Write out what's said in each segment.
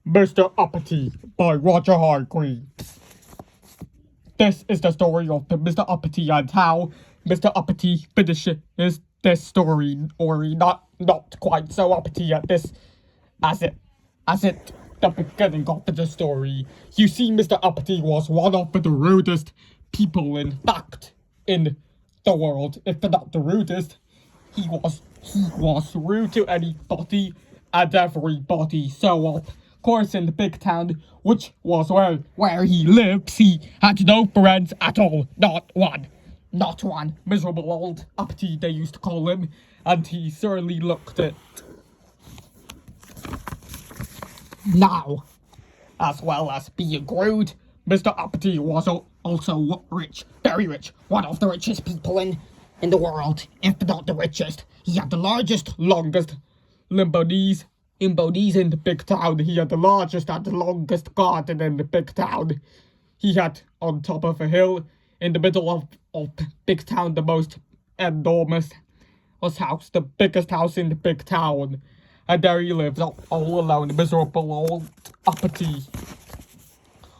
Mr. Uppity by Roger Hargreaves. This is the story of Mr. Uppity and how Mr. Uppity finishes this story, or not quite so uppity at this as it the beginning of the story. You see, Mr. Uppity was one of the rudest people, in fact, in the world. If not the rudest, he was rude to anybody and everybody. So of course in the big town, which was where he lives, he had no friends at all. Not one. Miserable old uppity, they used to call him, and he certainly looked it. Now, as well as being rude, Mr. Uppity was also rich, very rich, one of the richest people in the world, if not the richest. He had the largest, longest imbodies in the big town. He had the largest and the longest garden in the big town. He had, on top of a hill, in the middle of big town, the most enormous house, the biggest house in the big town. And there he lived all alone, miserable old Uppity.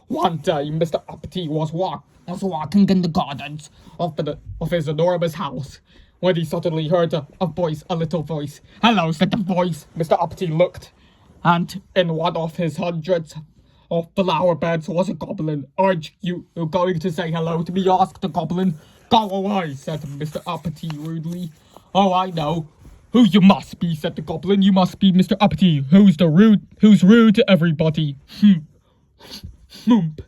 One day, Mr. Uppity was walking in the gardens of his enormous house when he suddenly heard a little voice. "Hello," said the voice. Mr. Uppity looked, and in one of his hundreds of flower beds was a goblin. "Aren't you going to say hello to me?" asked the goblin. "Go away," said Mr. Uppity rudely. "Oh, I know who you must be," said the goblin. "You must be Mr. Uppity, who's rude to everybody." Hump,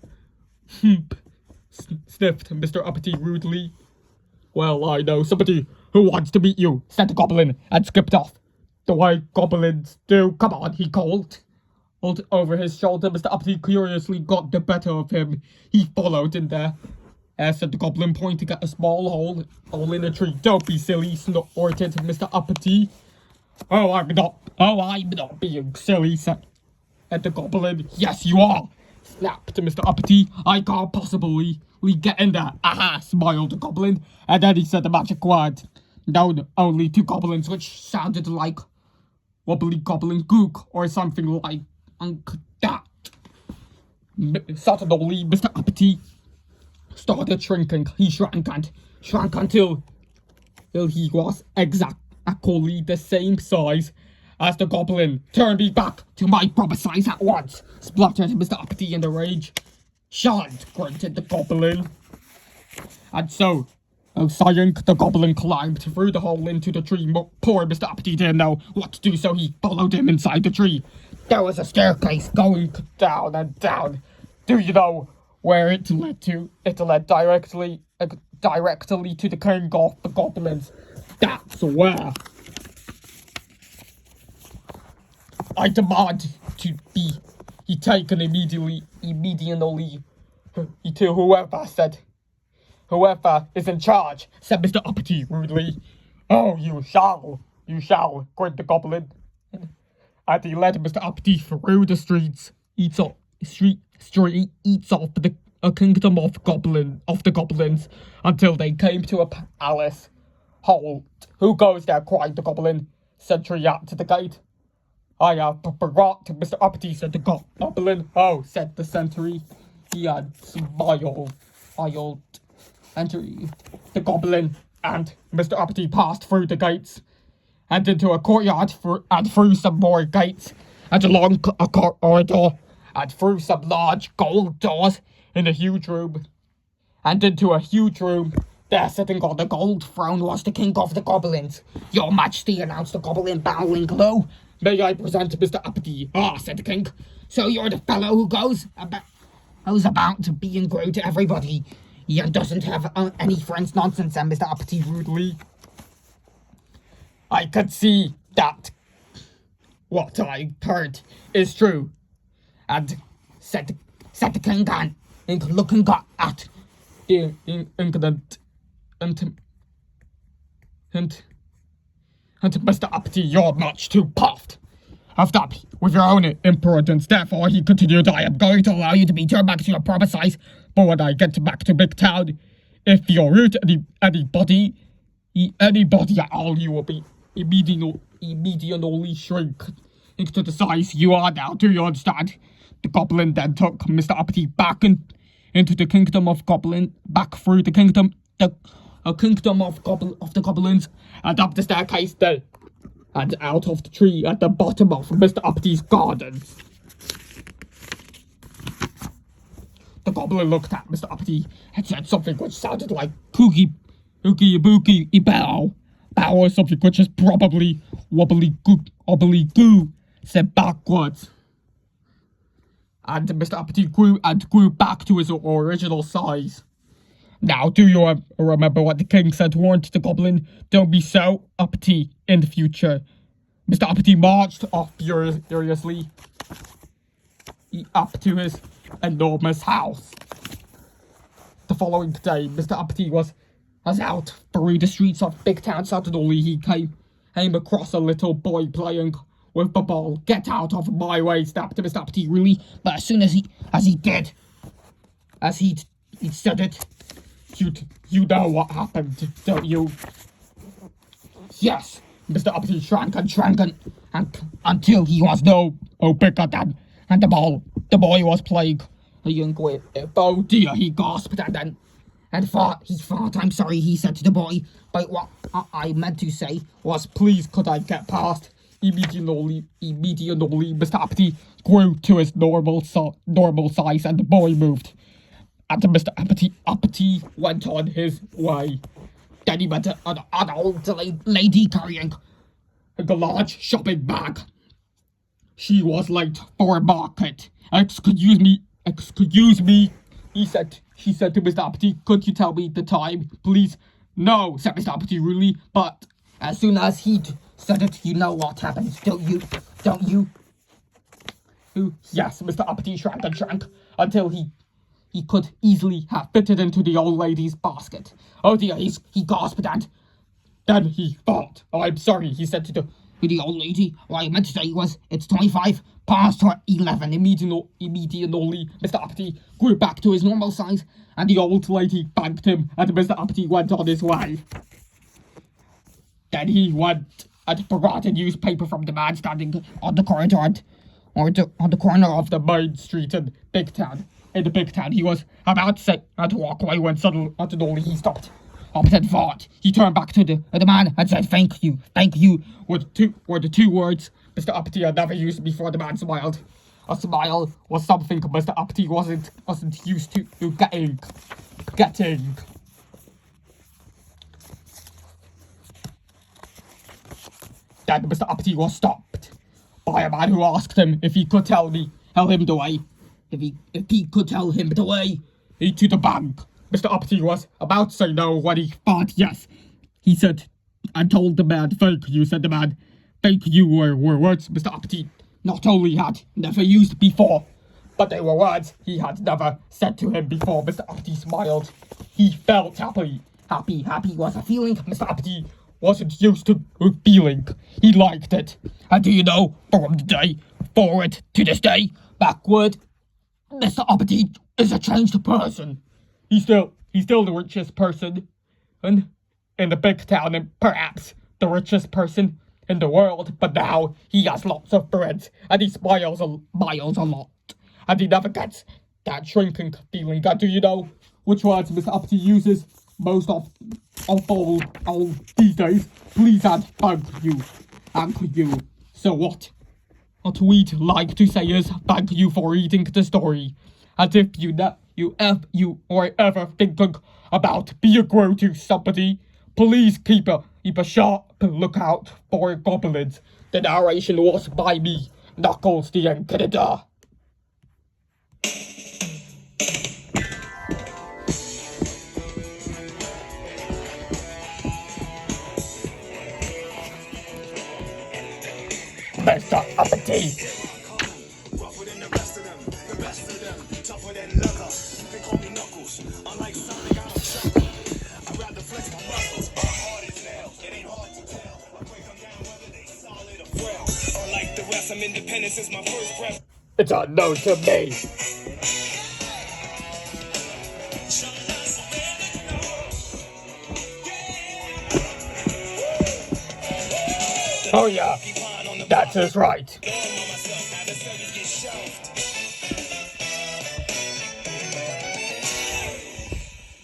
sniffed Mr. Uppity rudely. "Well, I know somebody who wants to meet you," said the goblin, and skipped off. "The way goblins do. Come on," he called. Over his shoulder, Mr. Uppity curiously got the better of him. He followed in there. Said the goblin, pointing at a small hole in a tree. "Don't be silly," snorted Mr. Uppity. Oh, I'm not being silly," said the goblin. "Yes, you are," snapped Mr. Uppity. "I can't possibly get in there." "Aha," smiled the goblin, and then he said the magic word, known only to goblins, which sounded like wobbly goblin gook, or something like that. Suddenly, Mr. Uppity started shrinking. He shrank until he was exactly the same size as the goblin. "Turn me back to my proper size at once," spluttered Mr. Uppity in a rage. "Shan't," grunted the goblin. And so, sighing, the goblin climbed through the hole into the tree. Poor Mr. Uppity didn't know what to do, so he followed him inside the tree. There was a staircase going down and down. Do you know where it led to? It led directly to the king of the goblins. That's where I demand to be taken immediately to whoever is in charge," said Mr. Uppity rudely. "Oh, you shall," grinned the goblin. And he led Mr. Uppity through the streets of a kingdom of the goblins, until they came to a palace. "Halt! Who goes there?" cried the goblin. "Sentry at the gate." "I have forgot, Mr. Uppity," said the goblin. "Oh," said the sentry. He had smiled. Entering the goblin and Mr. Uppity passed through the gates and into a courtyard and through some more gates and along a corridor and through some large gold doors in a huge room and into a huge room. There, sitting on the gold throne, was the king of the goblins. "Your Majesty," announced the goblin, bowing low. "May I present Mr. Uppity?" "Ah," said the king. "So you're the fellow who's about to be rude to everybody. He doesn't have any friends." "Nonsense," said Mr. Uppity rudely. "I could see that what I heard is true," and said the king, and looking at the indignant and "Mr. Uppity, you're much too puffed with your own importance. Therefore," he continued, "I am going to allow you to be turned back to your proper size. But when I get back to Big Town, if you're rude to anybody at all, you will be immediately shrink into the size you are now. Do you understand? The goblin then took Mr. Uppity back into the kingdom of goblin, back through the kingdom, the kingdom of the goblins, and up the staircase there, and out of the tree at the bottom of Mr. Uppity's garden. The goblin looked at Mr. Uppity and said something which sounded like "Coogie, oogie boogie bow." Bow or something which is probably wobbly goo, said backwards. And Mr. Uppity grew back to his original size. Now, do you remember what the king said warned the goblin? Don't be so uppity in the future. Mr. Uppity marched off furiously up to his enormous house. The following day, Mr. Uppity was out through the streets of Big Town. Suddenly he came across a little boy playing with the ball. "Get out of my way," snapped Mr. Uppity really. But as soon as he said it, you know what happened, don't you? Yes, Mr. Uppity shrank and until he was no bigger than the ball the boy was playing with. "Oh dear," he gasped and thought. "I'm sorry," he said to the boy, "but what I meant to say was, please could I get past?" Immediately, Mr. Uppity grew to his normal size, and the boy moved. And Mr. Uppity went on his way. Then he met an old lady carrying a large shopping bag. She was late for a market. Excuse me," she said to Mr. Uppity, "could you tell me the time, please?" "No," said Mr. Uppity rudely, but as soon as he said it, you know what happened, don't you? Yes, Mr. Uppity shrank until he could easily have fitted into the old lady's basket. "Oh dear," he gasped, and then he thought. "I'm sorry," he said to the old lady. "What I meant to say was, it's 25 past 11. Immediately, Mr. Uppity grew back to his normal size, and the old lady thanked him, and Mr. Uppity went on his way. Then he went and brought a newspaper from the man standing on the corridor on the corner of the main street in Big Town. In the Big Town, he was about to walk away when suddenly he stopped. And thought. He turned back to the man and said, thank you, were the two words Mr. Uppity had never used before. The man smiled. A smile was something Mr. Uppity wasn't used to getting. Then Mr. Uppity was stopped by a man who asked him if he could tell him the way. If he could tell him the way to the bank. Mr. Uppity was about to say no when he thought yes. He said, and told the man, thank you, said the man. Thank you were words Mr. Uppity not only had never used before, but they were words he had never said to him before. Mr. Uppity smiled. He felt happy. Happy was a feeling Mr. Uppity wasn't used to feeling. He liked it. And do you know, from the day forward to this day, backward, Mr. Uppity is a changed person. He's still the richest person in the Big Town, and perhaps the richest person in the world, but now he has lots of friends, and he smiles a lot, and he never gets that shrinking feeling. And do you know which words Mr. Uppity uses most of all these days? Please and thank you. So what we'd like to say is thank you for reading the story, and if you are ever thinking about being grown to somebody, please keep a sharp lookout for goblins. The narration was by me, Knuckles the Echindna. Mr. Uppity. Independence is my first breath. It's unknown to me. Oh yeah. That is right.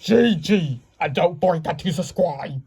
GG, and don't forget to subscribe.